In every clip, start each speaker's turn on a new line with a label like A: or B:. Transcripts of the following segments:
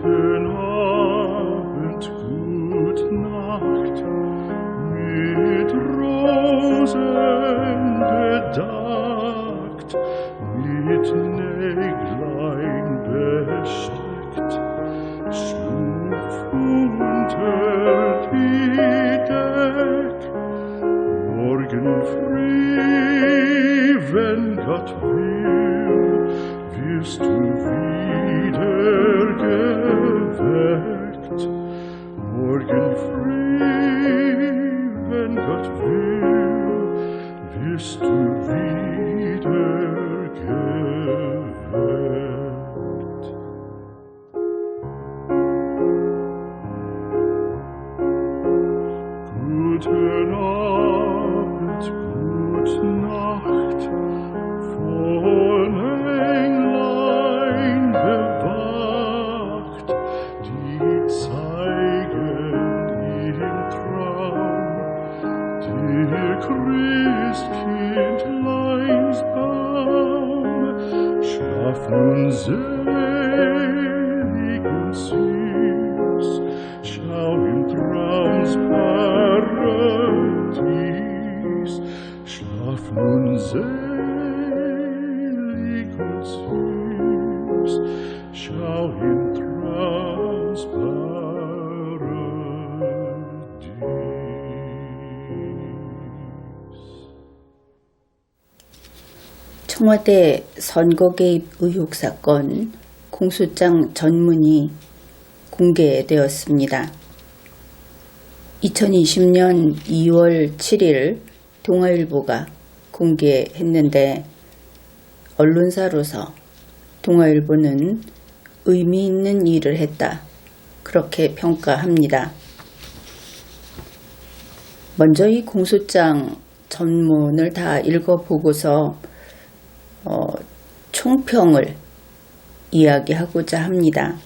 A: Guten Abend, gut Nacht, mit Rosen bedeckt, mit Näglein besteckt, Schlupf unter die Deck, morgen früh, wenn Gott will, wirst du wieder geweckt. Morgen früh, wenn Gott will, wirst du wieder geweckt. Guten Abend, gute Nacht, von Englein bewacht, die zeigen im Traum dir Christkindleins Baum. Schlaf nun selig und süß, schau im Traums Paradies. Schlaf nun selig und süß, schau im Traums Paradies.
B: 청와대 선거 개입 의혹 사건 공소장 전문이 공개되었습니다. 2020년 2월 7일 동아일보가 공개했는데, 언론사로서 동아일보는 의미 있는 일을 했다, 그렇게 평가합니다. 먼저 이 공소장 전문을 다 읽어보고서 총평을 이야기하고자 합니다.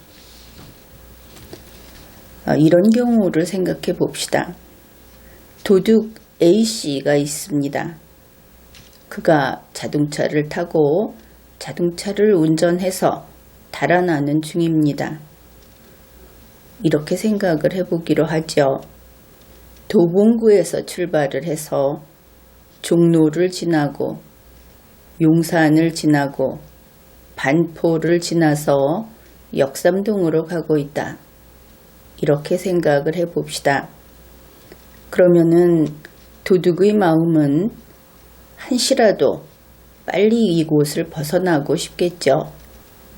B: 이런 경우를 생각해 봅시다. 도둑 A씨가 있습니다. 그가 자동차를 타고 자동차를 운전해서 달아나는 중입니다. 이렇게 생각을 해보기로 하죠. 도봉구에서 출발을 해서 종로를 지나고 용산을 지나고 반포를 지나서 역삼동으로 가고 있다, 이렇게 생각을 해봅시다. 그러면은 도둑의 마음은 한시라도 빨리 이곳을 벗어나고 싶겠죠.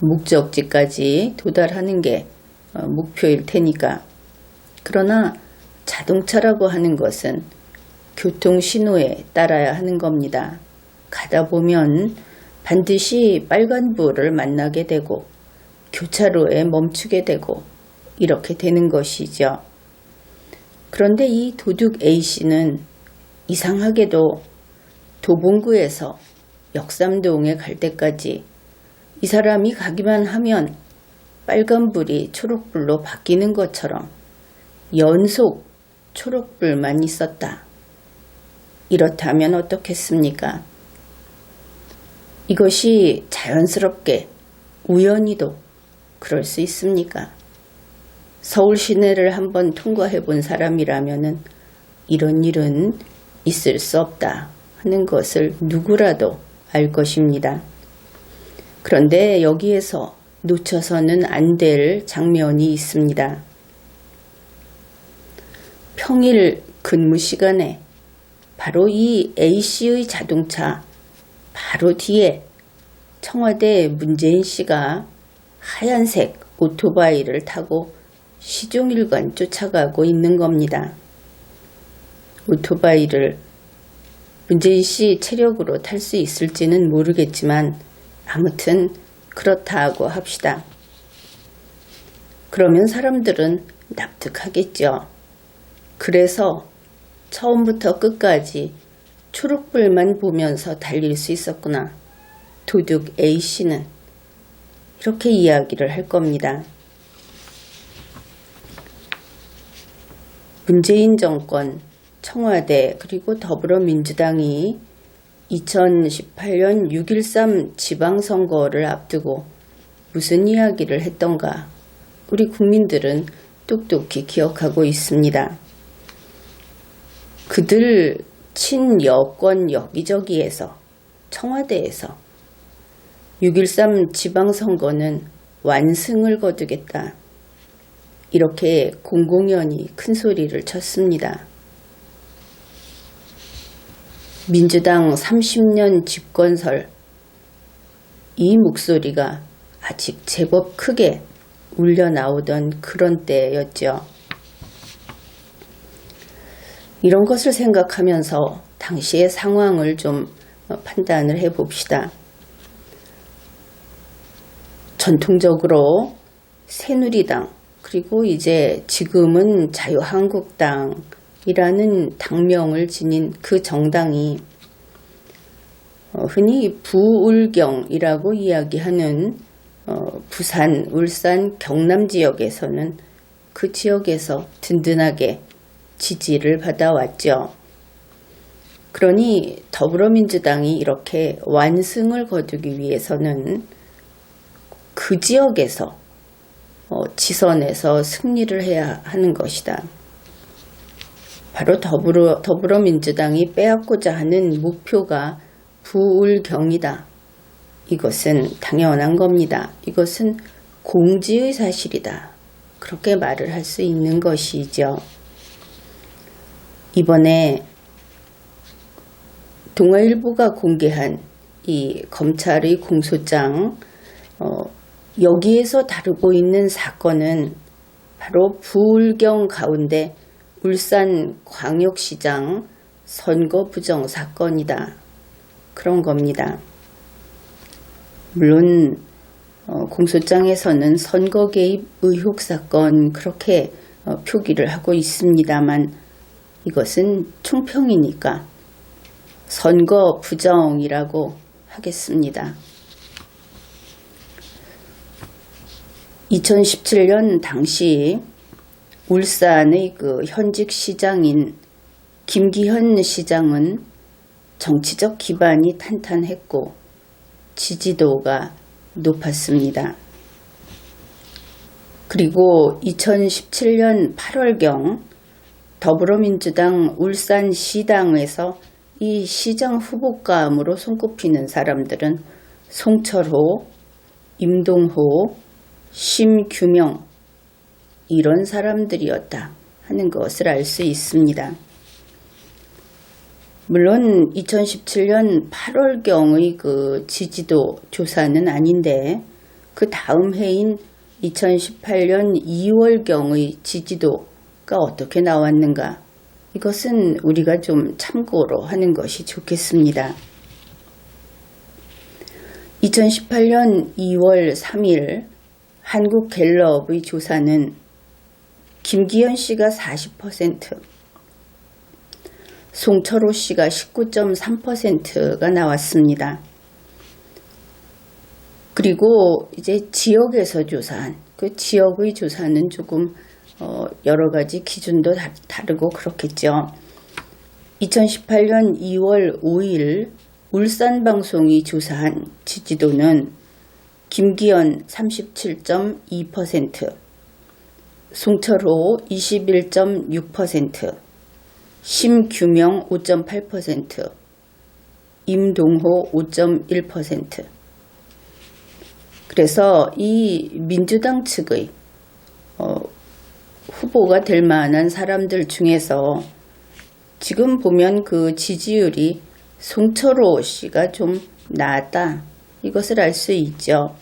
B: 목적지까지 도달하는 게 목표일 테니까. 그러나 자동차라고 하는 것은 교통신호에 따라야 하는 겁니다. 가다 보면 반드시 빨간불을 만나게 되고 교차로에 멈추게 되고 이렇게 되는 것이죠. 그런데 이 도둑 A씨는 이상하게도 도봉구에서 역삼동에 갈 때까지 이 사람이 가기만 하면 빨간불이 초록불로 바뀌는 것처럼 연속 초록불만 있었다. 이렇다면 어떻겠습니까? 이것이 자연스럽게 우연히도 그럴 수 있습니까? 서울 시내를 한번 통과해 본 사람이라면은 이런 일은 있을 수 없다 하는 것을 누구라도 알 것입니다. 그런데 여기에서 놓쳐서는 안 될 장면이 있습니다. 평일 근무 시간에 바로 이 A씨의 자동차 바로 뒤에 청와대 문재인 씨가 하얀색 오토바이를 타고 시종일관 쫓아가고 있는 겁니다. 오토바이를 문재인 씨 체력으로 탈 수 있을지는 모르겠지만 아무튼 그렇다고 합시다. 그러면 사람들은 납득하겠죠. 그래서 처음부터 끝까지 초록불만 보면서 달릴 수 있었구나. 도둑 A씨는 이렇게 이야기를 할 겁니다. 문재인 정권, 청와대 그리고 더불어민주당이 2018년 6.13 지방선거를 앞두고 무슨 이야기를 했던가 우리 국민들은 똑똑히 기억하고 있습니다. 그들 친여권 여기저기에서 청와대에서 6.13 지방선거는 완승을 거두겠다. 이렇게 공공연히 큰 소리를 쳤습니다. 민주당 30년 집권설, 이 목소리가 아직 제법 크게 울려 나오던 그런 때였죠. 이런 것을 생각하면서 당시의 상황을 좀 판단을 해봅시다. 전통적으로 새누리당, 그리고 이제 지금은 자유한국당이라는 당명을 지닌 그 정당이 흔히 부울경이라고 이야기하는 부산, 울산, 경남 지역에서는 그 지역에서 든든하게 지지를 받아왔죠. 그러니 더불어민주당이 이렇게 완승을 거두기 위해서는 그 지역에서 지선에서 승리를 해야 하는 것이다. 바로 더불어민주당이 빼앗고자 하는 목표가 부울경이다. 이것은 당연한 겁니다. 이것은 공지의 사실이다. 그렇게 말을 할 수 있는 것이죠. 이번에 동아일보가 공개한 이 검찰의 공소장, 여기에서 다루고 있는 사건은 바로 부울경 가운데 울산광역시장 선거 부정 사건이다. 그런 겁니다. 물론 공소장에서는 선거 개입 의혹 사건 그렇게 표기를 하고 있습니다만 이것은 총평이니까 선거 부정이라고 하겠습니다. 2017년 당시 울산의 그 현직 시장인 김기현 시장은 정치적 기반이 탄탄했고 지지도가 높았습니다. 그리고 2017년 8월경 더불어민주당 울산시당에서 이 시장 후보감으로 손꼽히는 사람들은 송철호, 임동호, 심규명 이런 사람들이었다 하는 것을 알 수 있습니다. 물론 2017년 8월경의 그 지지도 조사는 아닌데 그 다음 해인 2018년 2월경의 지지도가 어떻게 나왔는가, 이것은 우리가 좀 참고로 하는 것이 좋겠습니다. 2018년 2월 3일 한국갤럽의 조사는 김기현 씨가 40%, 송철호 씨가 19.3%가 나왔습니다. 그리고 이제 지역에서 조사한 그 지역의 조사는 조금 여러 가지 기준도 다르고 그렇겠죠. 2018년 2월 5일 울산방송이 조사한 지지도는 김기현 37.2%, 송철호 21.6%, 심규명 5.8%, 임동호 5.1%. 그래서 이 민주당 측의 후보가 될 만한 사람들 중에서 지금 보면 그 지지율이 송철호 씨가 좀 낮다, 이것을 알 수 있죠.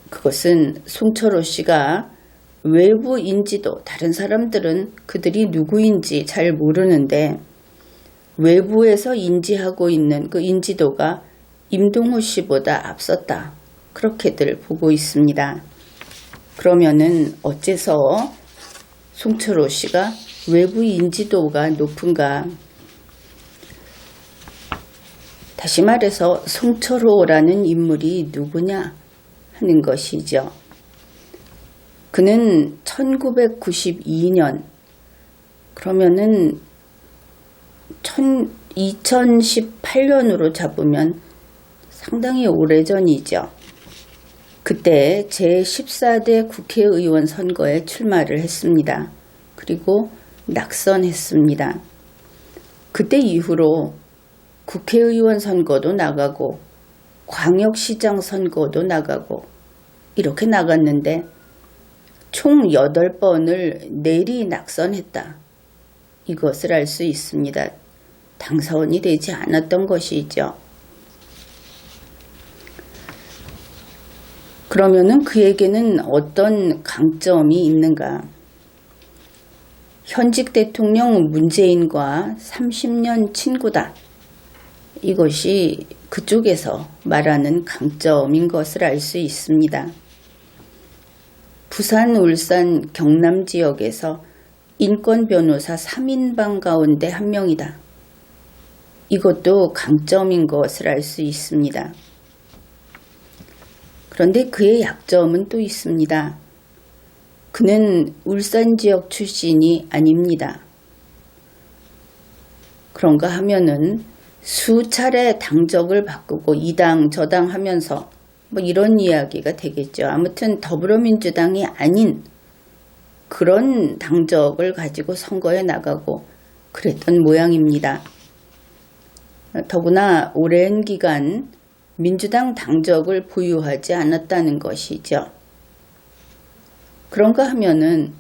B: 그것은 송철호 씨가 외부 인지도, 다른 사람들은 그들이 누구인지 잘 모르는데 외부에서 인지하고 있는 그 인지도가 임동호 씨보다 앞섰다, 그렇게들 보고 있습니다. 그러면은 어째서 송철호 씨가 외부 인지도가 높은가? 다시 말해서 송철호라는 인물이 누구냐 하는 것이죠. 그는 1992년, 그러면은 2018년으로 잡으면 상당히 오래전이죠. 그때 제14대 국회의원 선거에 출마를 했습니다. 그리고 낙선했습니다. 그때 이후로 국회의원 선거도 나가고 광역시장 선거도 나가고 이렇게 나갔는데 총 8번을 내리 낙선했다. 이것을 알 수 있습니다. 당선이 되지 않았던 것이죠. 그러면은 그에게는 어떤 강점이 있는가? 현직 대통령 문재인과 30년 친구다. 이것이 그쪽에서 말하는 강점인 것을 알 수 있습니다. 부산, 울산, 경남 지역에서 인권 변호사 3인방 가운데 한 명이다. 이것도 강점인 것을 알 수 있습니다. 그런데 그의 약점은 또 있습니다. 그는 울산 지역 출신이 아닙니다. 그런가 하면은 수차례 당적을 바꾸고 이 당 저 당 하면서 뭐 이런 이야기가 되겠죠. 아무튼 더불어민주당이 아닌 그런 당적을 가지고 선거에 나가고 그랬던 모양입니다. 더구나 오랜 기간 민주당 당적을 보유하지 않았다는 것이죠. 그런가 하면은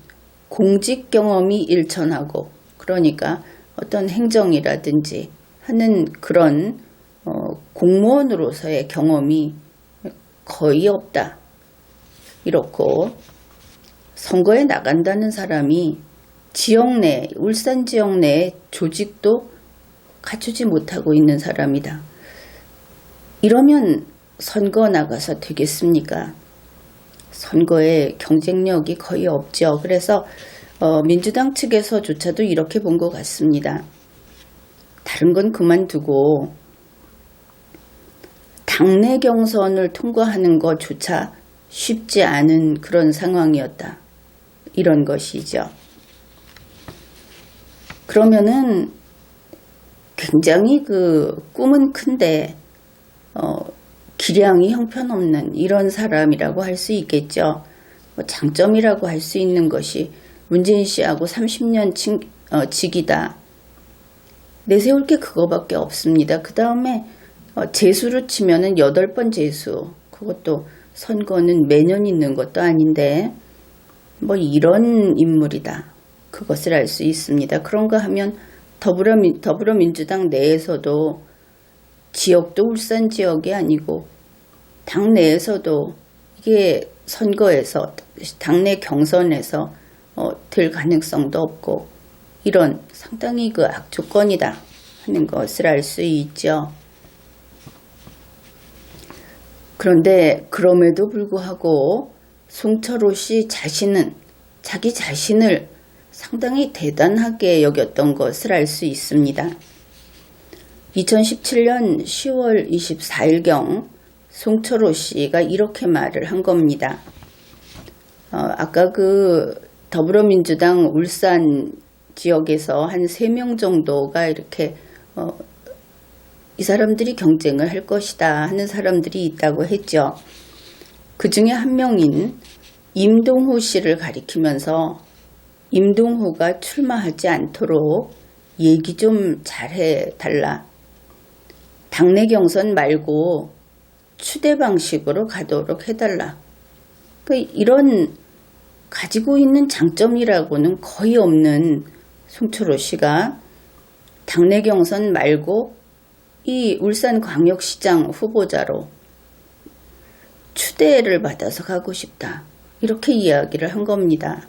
B: 공직 경험이 일천하고 그러니까 어떤 행정이라든지 하는 그런 공무원으로서의 경험이 거의 없다. 이렇고 선거에 나간다는 사람이 지역 내, 울산 지역 내의 조직도 갖추지 못하고 있는 사람이다. 이러면 선거 나가서 되겠습니까? 선거에 경쟁력이 거의 없죠. 그래서 민주당 측에서조차도 이렇게 본 것 같습니다. 다른 건 그만두고 당내 경선을 통과하는 것조차 쉽지 않은 그런 상황이었다. 이런 것이죠. 그러면은 굉장히 꿈은 큰데 기량이 형편없는 이런 사람이라고 할 수 있겠죠. 장점이라고 할 수 있는 것이 문재인 씨하고 30년 직이다. 내세울 게 그거밖에 없습니다. 그 다음에 재수로 치면은 8번 재수. 그것도 선거는 매년 있는 것도 아닌데 뭐 이런 인물이다. 그것을 알 수 있습니다. 그런가 하면 더불어민주당 내에서도 지역도 울산 지역이 아니고 당 내에서도 이게 선거에서 당내 경선에서 될 가능성도 없고 이런 상당히 악조건이다 하는 것을 알 수 있죠. 그런데 그럼에도 불구하고 송철호 씨 자신은 자기 자신을 상당히 대단하게 여겼던 것을 알 수 있습니다. 2017년 10월 24일경 송철호 씨가 이렇게 말을 한 겁니다. 아까 더불어민주당 울산 지역에서 한 3명 정도가 이렇게 이 사람들이 경쟁을 할 것이다 하는 사람들이 있다고 했죠. 그 중에 한 명인 임동호 씨를 가리키면서 임동호가 출마하지 않도록 얘기 좀 잘해달라. 당내 경선 말고 추대 방식으로 가도록 해달라. 이런 가지고 있는 장점이라고는 거의 없는 송철호 씨가 당내 경선 말고 이 울산광역시장 후보자로 추대를 받아서 가고 싶다. 이렇게 이야기를 한 겁니다.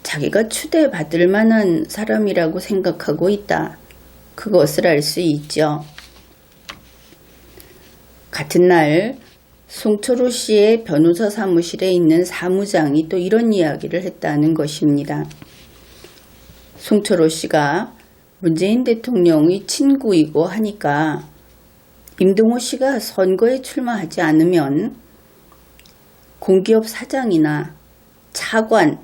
B: 자기가 추대받을 만한 사람이라고 생각하고 있다. 그것을 알 수 있죠. 같은 날 송철호 씨의 변호사 사무실에 있는 사무장이 또 이런 이야기를 했다는 것입니다. 송철호 씨가 문재인 대통령의 친구이고 하니까 임동호 씨가 선거에 출마하지 않으면 공기업 사장이나 차관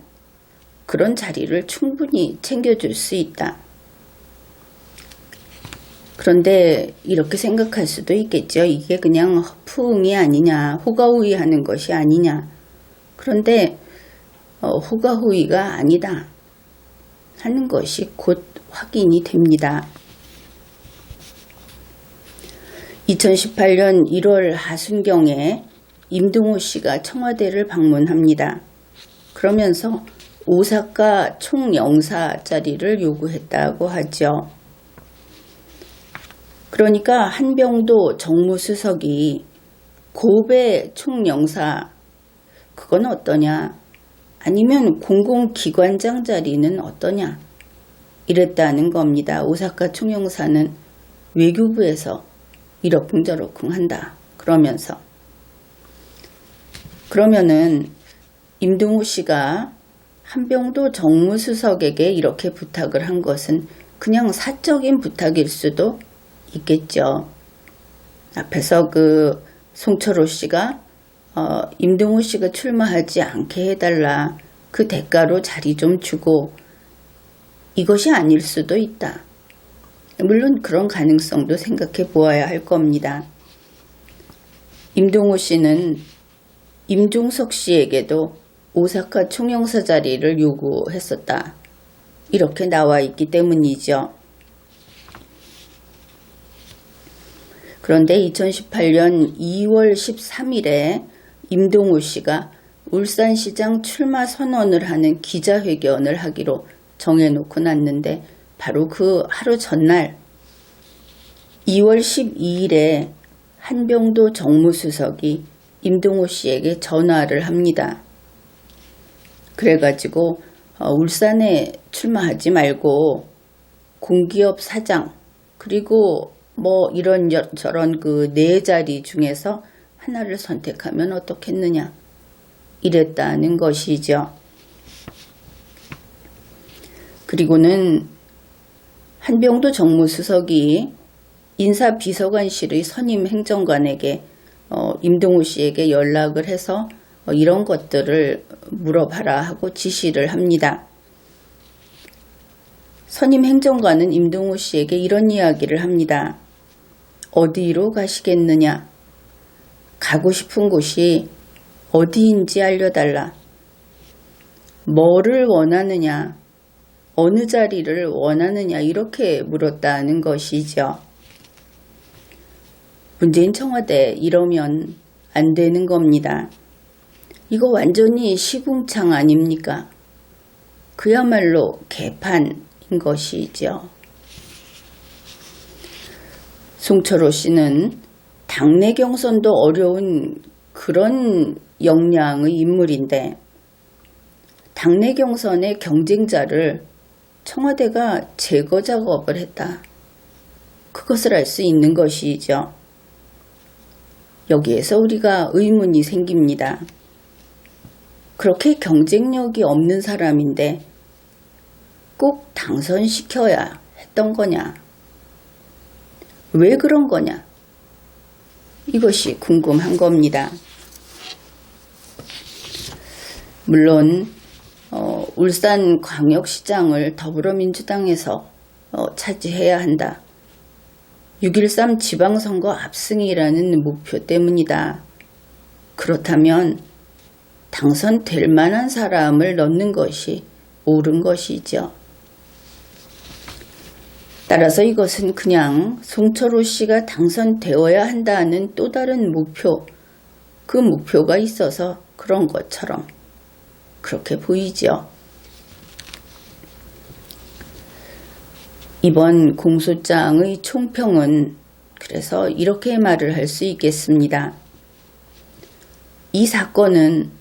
B: 그런 자리를 충분히 챙겨줄 수 있다. 그런데 이렇게 생각할 수도 있겠죠. 이게 그냥 허풍이 아니냐, 호가호위하는 것이 아니냐. 그런데 호가호위가 아니다 하는 것이 곧 확인이 됩니다. 2018년 1월 하순경에 임동호 씨가 청와대를 방문합니다. 그러면서 오사카 총영사 자리를 요구했다고 하죠. 그러니까 한병도 정무수석이 고베 총영사 그건 어떠냐? 아니면 공공기관장 자리는 어떠냐? 이랬다는 겁니다. 오사카 총영사는 외교부에서 이러쿵저러쿵 한다. 그러면은 임동호 씨가 한병도 정무수석에게 이렇게 부탁을 한 것은 그냥 사적인 부탁일 수도 있겠죠. 앞에서 송철호 씨가 임동호 씨가 출마하지 않게 해달라. 그 대가로 자리 좀 주고 이것이 아닐 수도 있다. 물론 그런 가능성도 생각해 보아야 할 겁니다. 임동호 씨는 임종석 씨에게도 오사카 총영사 자리를 요구했었다. 이렇게 나와 있기 때문이죠. 그런데 2018년 2월 13일에 임동호 씨가 울산시장 출마 선언을 하는 기자회견을 하기로 정해놓고 났는데 바로 그 하루 전날 2월 12일에 한병도 정무수석이 임동호 씨에게 전화를 합니다. 그래가지고 울산에 출마하지 말고 공기업 사장 그리고 뭐 이런저런 그 네 자리 중에서 하나를 선택하면 어떻겠느냐 이랬다는 것이죠. 그리고는 한병도 정무수석이 인사비서관실의 선임 행정관에게 임동호 씨에게 연락을 해서 이런 것들을 물어봐라 하고 지시를 합니다. 선임 행정관은 임동호 씨에게 이런 이야기를 합니다. 어디로 가시겠느냐? 가고 싶은 곳이 어디인지 알려달라. 뭐를 원하느냐? 어느 자리를 원하느냐? 이렇게 물었다는 것이죠. 문재인 청와대 이러면 안 되는 겁니다. 이거 완전히 시궁창 아닙니까? 그야말로 개판인 것이죠. 송철호 씨는 당내 경선도 어려운 그런 역량의 인물인데 당내 경선의 경쟁자를 청와대가 제거 작업을 했다. 그것을 알 수 있는 것이죠. 여기에서 우리가 의문이 생깁니다. 그렇게 경쟁력이 없는 사람인데 꼭 당선시켜야 했던 거냐? 왜 그런 거냐? 이것이 궁금한 겁니다. 물론 울산광역시장을 더불어민주당에서 차지해야 한다. 6.13 지방선거 압승이라는 목표 때문이다. 그렇다면 당선될 만한 사람을 넣는 것이 옳은 것이죠. 따라서 이것은 그냥 송철호 씨가 당선되어야 한다는 또 다른 목표, 그 목표가 있어서 그런 것처럼 그렇게 보이죠. 이번 공소장의 총평은 그래서 이렇게 말을 할 수 있겠습니다. 이 사건은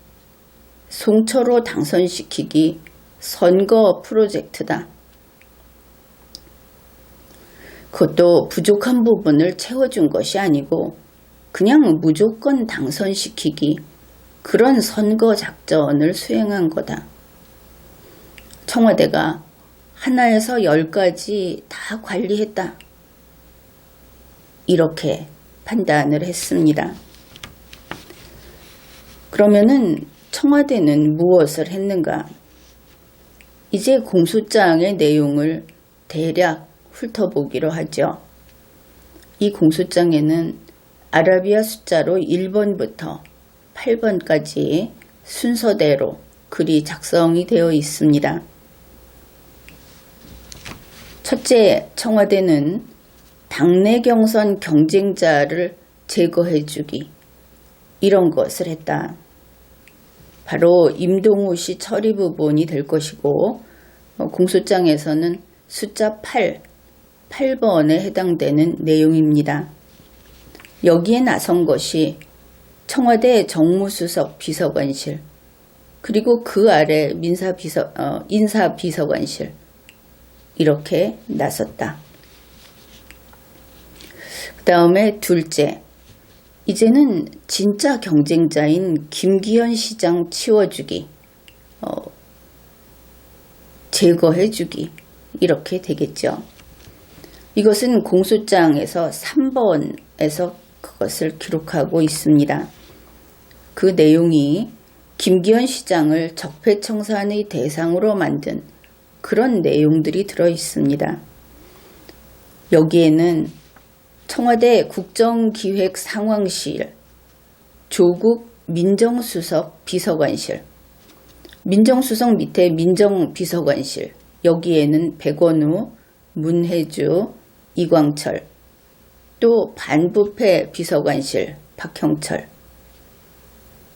B: 송철호 당선시키기 선거 프로젝트다. 그것도 부족한 부분을 채워준 것이 아니고 그냥 무조건 당선시키기 그런 선거 작전을 수행한 거다. 청와대가 하나에서 10까지 다 관리했다. 이렇게 판단을 했습니다. 그러면은 청와대는 무엇을 했는가? 이제 공소장의 내용을 대략 훑어보기로 하죠. 이 공소장에는 아라비아 숫자로 1번부터 8번까지 순서대로 글이 작성이 되어 있습니다. 첫째, 청와대는 당내 경선 경쟁자를 제거해주기, 이런 것을 했다. 바로 임동우 씨 처리 부분이 될 것이고, 공소장에서는 숫자 8번에 해당되는 내용입니다. 여기에 나선 것이 청와대 정무수석 비서관실, 그리고 그 아래 인사비서관실, 이렇게 나섰다. 그 다음에 둘째, 이제는 진짜 경쟁자인 김기현 시장 치워주기, 제거해주기, 이렇게 되겠죠. 이것은 공소장에서 3번에서 그것을 기록하고 있습니다. 그 내용이 김기현 시장을 적폐청산의 대상으로 만든 그런 내용들이 들어 있습니다. 여기에는 청와대 국정기획상황실, 조국 민정수석 비서관실, 민정수석 밑에 민정비서관실, 여기에는 백원우, 문혜주, 이광철, 또 반부패 비서관실 박형철,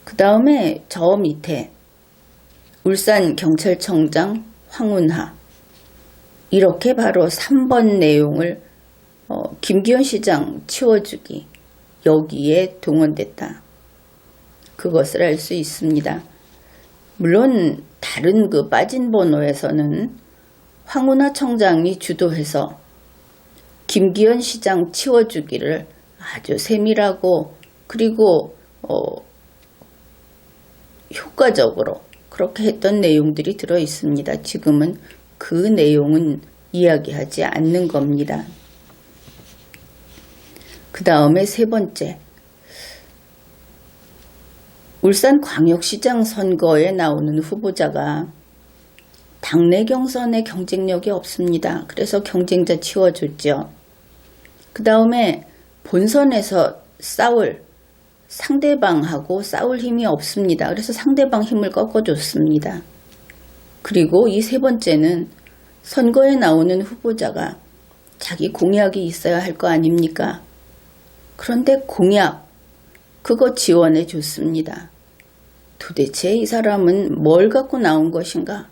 B: 그 다음에 저 밑에 울산경찰청장 황운하, 이렇게 바로 3번 내용을 김기현 시장 치워주기, 여기에 동원됐다. 그것을 알 수 있습니다. 물론 다른 그 빠진 번호에서는 황운하 청장이 주도해서 김기현 시장 치워주기를 아주 세밀하고 그리고 효과적으로 그렇게 했던 내용들이 들어 있습니다. 지금은 그 내용은 이야기하지 않는 겁니다. 그 다음에 세 번째, 울산광역시장 선거에 나오는 후보자가 당내 경선에 경쟁력이 없습니다. 그래서 경쟁자 치워줬죠. 그 다음에 본선에서 싸울 상대방하고 싸울 힘이 없습니다. 그래서 상대방 힘을 꺾어줬습니다. 그리고 이 세 번째는 선거에 나오는 후보자가 자기 공약이 있어야 할 거 아닙니까? 그런데 공약, 그거 지원해 줬습니다. 도대체 이 사람은 뭘 갖고 나온 것인가?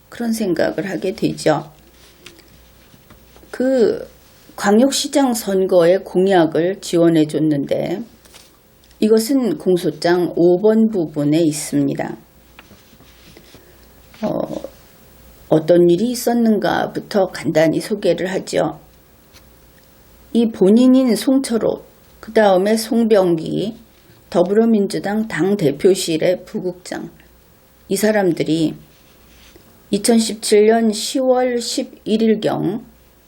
B: 그런 생각을 하게 되죠. 그 광역시장 선거의 공약을 지원해 줬는데 이것은 공소장 5번 부분에 있습니다. 어떤 일이 있었는가부터 간단히 소개를 하죠. 이 본인인 송철호, 그 다음에 송병기, 더불어민주당 당대표실의 부국장, 이 사람들이 2017년 10월 11일경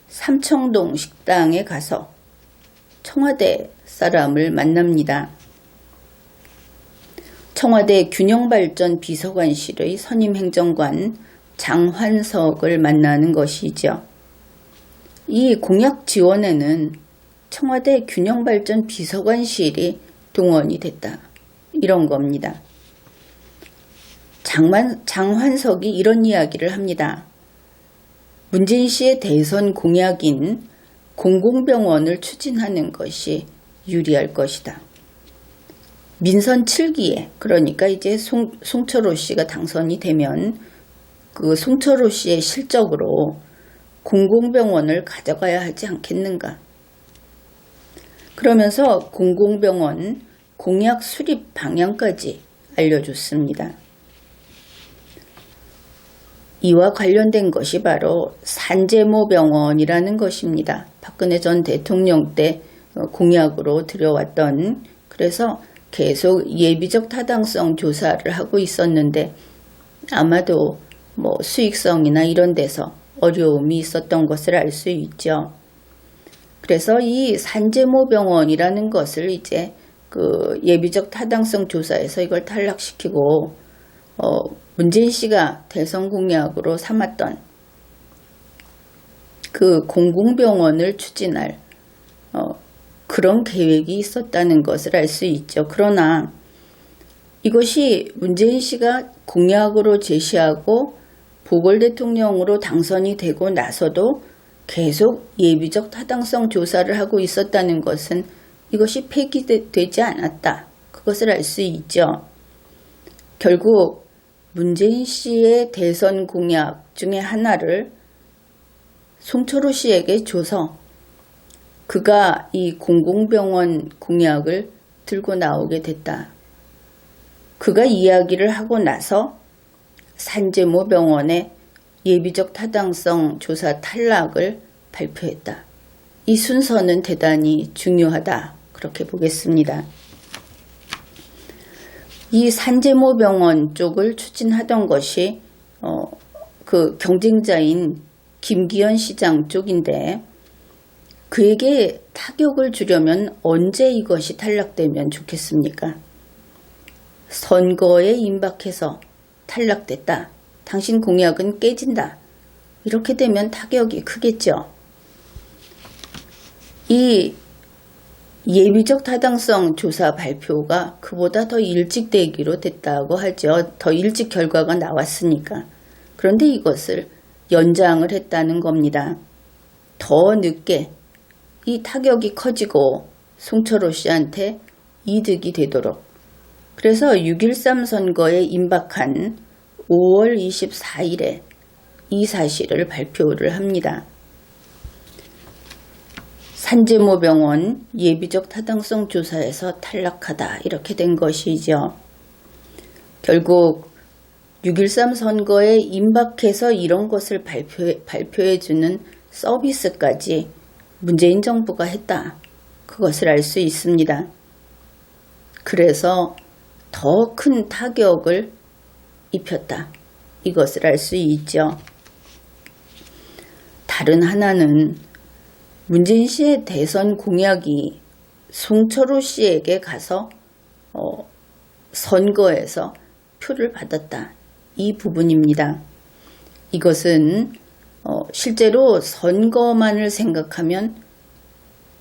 B: 삼청동 식당에 가서 청와대 사람을 만납니다. 청와대 균형발전 비서관실의 선임행정관 장환석을 만나는 것이죠. 이 공약 지원에는 청와대 균형발전 비서관실이 동원이 됐다, 이런 겁니다. 장환석이 이런 이야기를 합니다. 문재인 씨의 대선 공약인 공공병원을 추진하는 것이 유리할 것이다. 민선 7기에, 그러니까 이제 송철호 씨가 당선이 되면 그 송철호 씨의 실적으로 공공병원을 가져가야 하지 않겠는가. 그러면서 공공병원 공약 수립 방향까지 알려줬습니다. 이와 관련된 것이 바로 산재모병원이라는 것입니다. 박근혜 전 대통령 때 공약으로 들여왔던, 그래서 계속 예비적 타당성 조사를 하고 있었는데 아마도 수익성이나 이런 데서 어려움이 있었던 것을 알 수 있죠. 그래서 이 산재모병원이라는 것을 이제 그 예비적 타당성 조사에서 이걸 탈락시키고 문재인 씨가 대선 공약으로 삼았던 그 공공병원을 추진할 그런 계획이 있었다는 것을 알 수 있죠. 그러나 이것이 문재인 씨가 공약으로 제시하고 보궐대통령으로 당선이 되고 나서도 계속 예비적 타당성 조사를 하고 있었다는 것은 이것이 폐기되지 않았다. 그것을 알 수 있죠. 결국 문재인 씨의 대선 공약 중에 하나를 송철호 씨에게 줘서 그가 이 공공병원 공약을 들고 나오게 됐다. 그가 이야기를 하고 나서 산재모 병원의 예비적 타당성 조사 탈락을 발표했다. 이 순서는 대단히 중요하다. 그렇게 보겠습니다. 이 산재모 병원 쪽을 추진하던 것이 그 경쟁자인 김기현 시장 쪽인데 그에게 타격을 주려면 언제 이것이 탈락되면 좋겠습니까? 선거에 임박해서 탈락됐다. 당신 공약은 깨진다. 이렇게 되면 타격이 크겠죠. 이 예비적 타당성 조사 발표가 그보다 더 일찍 되기로 됐다고 하죠. 더 일찍 결과가 나왔으니까. 그런데 이것을 연장을 했다는 겁니다. 더 늦게 이 타격이 커지고 송철호 씨한테 이득이 되도록. 그래서 6.13 선거에 임박한 5월 24일에 이 사실을 발표를 합니다. 산재모 병원 예비적 타당성 조사에서 탈락하다 이렇게 된 것이죠. 결국 6.13 선거에 임박해서 이런 것을 발표해주는 서비스까지 문재인 정부가 했다. 그것을 알 수 있습니다. 그래서 더 큰 타격을 입혔다. 이것을 알 수 있죠. 다른 하나는 문재인 씨의 대선 공약이 송철호 씨에게 가서 선거에서 표를 받았다. 이 부분입니다. 이것은 실제로 선거만을 생각하면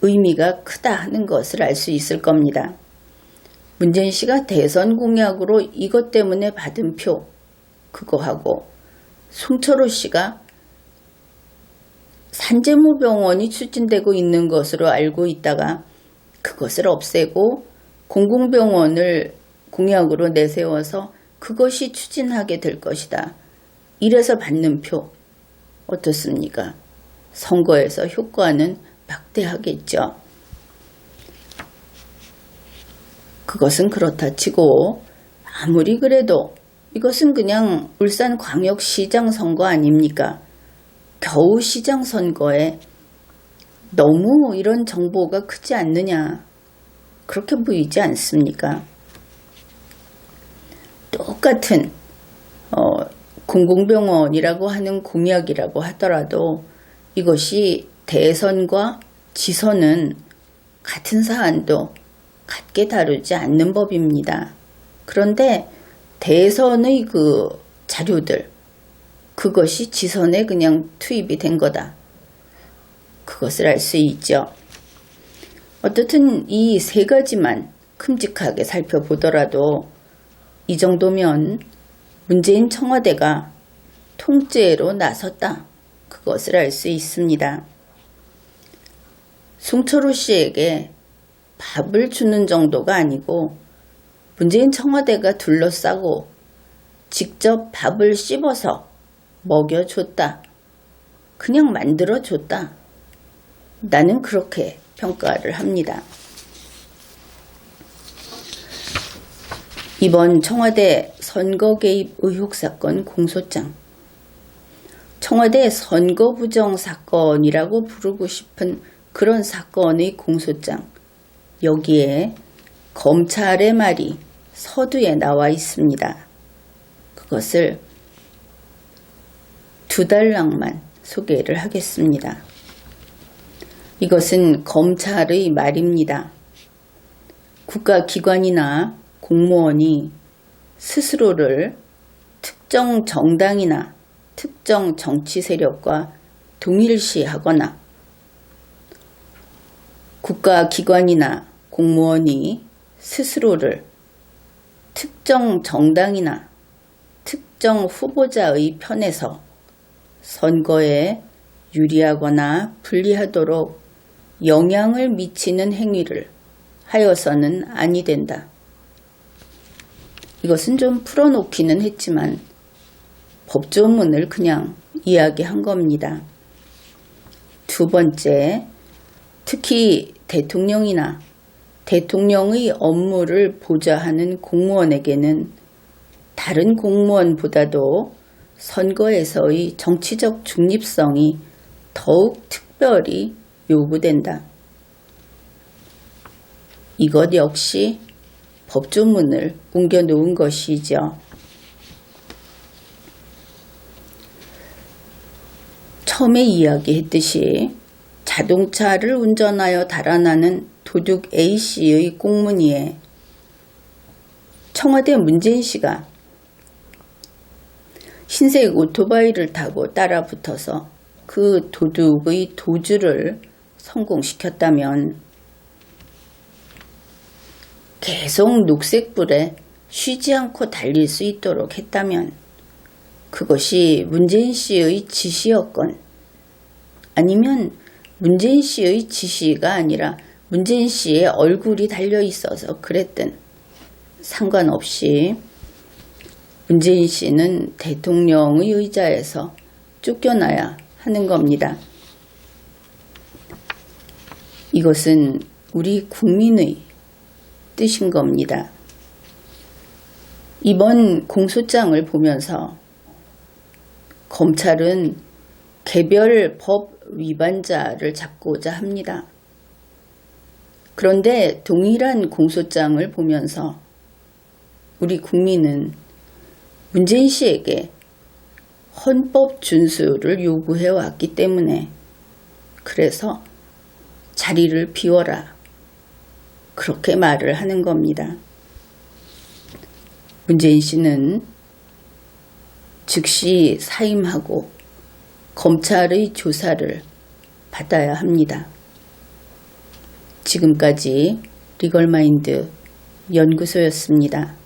B: 의미가 크다 하는 것을 알 수 있을 겁니다. 문재인 씨가 대선 공약으로 이것 때문에 받은 표 그거하고 송철호 씨가 산재모 병원이 추진되고 있는 것으로 알고 있다가 그것을 없애고 공공병원을 공약으로 내세워서 그것이 추진하게 될 것이다. 이래서 받는 표 어떻습니까? 선거에서 효과는 막대하겠죠. 그것은 그렇다 치고 아무리 그래도 이것은 그냥 울산광역시장 선거 아닙니까? 겨우 시장 선거에 너무 이런 정보가 크지 않느냐 그렇게 보이지 않습니까? 똑같은 공공병원이라고 하는 공약이라고 하더라도 이것이 대선과 지선은 같은 사안도 같게 다루지 않는 법입니다. 그런데 대선의 그 자료들 그것이 지선에 그냥 투입이 된 거다. 그것을 알 수 있죠. 어떻든 이 세 가지만 큼직하게 살펴보더라도 이 정도면 문재인 청와대가 통째로 나섰다. 그것을 알 수 있습니다. 송철호 씨에게 밥을 주는 정도가 아니고 문재인 청와대가 둘러싸고 직접 밥을 씹어서 먹여줬다. 그냥 만들어줬다. 나는 그렇게 평가를 합니다. 이번 청와대 선거 개입 의혹 사건 공소장. 청와대 선거 부정 사건이라고 부르고 싶은 그런 사건의 공소장. 여기에 검찰의 말이 서두에 나와 있습니다. 그것을 두 달락만 소개를 하겠습니다. 이것은 검찰의 말입니다. 국가기관이나 공무원이 스스로를 특정 정당이나 특정 정치 세력과 동일시하거나 국가기관이나 공무원이 스스로를 특정 정당이나 특정 후보자의 편에서 선거에 유리하거나 불리하도록 영향을 미치는 행위를 하여서는 아니 된다. 이것은 좀 풀어놓기는 했지만 법조문을 그냥 이야기한 겁니다. 두 번째, 특히 대통령이나 대통령의 업무를 보좌하는 공무원에게는 다른 공무원보다도 선거에서의 정치적 중립성이 더욱 특별히 요구된다. 이것 역시 법조문을 옮겨놓은 것이죠. 처음에 이야기했듯이 자동차를 운전하여 달아나는 도둑 A씨의 꽁무니에 청와대 문재인 씨가 흰색 오토바이를 타고 따라 붙어서 그 도둑의 도주를 성공시켰다면, 계속 녹색불에 쉬지 않고 달릴 수 있도록 했다면 그것이 문재인 씨의 지시였건 아니면 문재인 씨의 지시가 아니라 문재인 씨의 얼굴이 달려 있어서 그랬든 상관없이 문재인 씨는 대통령의 의자에서 쫓겨나야 하는 겁니다. 이것은 우리 국민의 뜻인 겁니다. 이번 공소장을 보면서 검찰은 개별 법 위반자를 잡고자 합니다. 그런데 동일한 공소장을 보면서 우리 국민은 문재인 씨에게 헌법 준수를 요구해 왔기 때문에, 그래서 자리를 비워라, 그렇게 말을 하는 겁니다. 문재인 씨는 즉시 사임하고 검찰의 조사를 받아야 합니다. 지금까지 리걸마인드 연구소였습니다.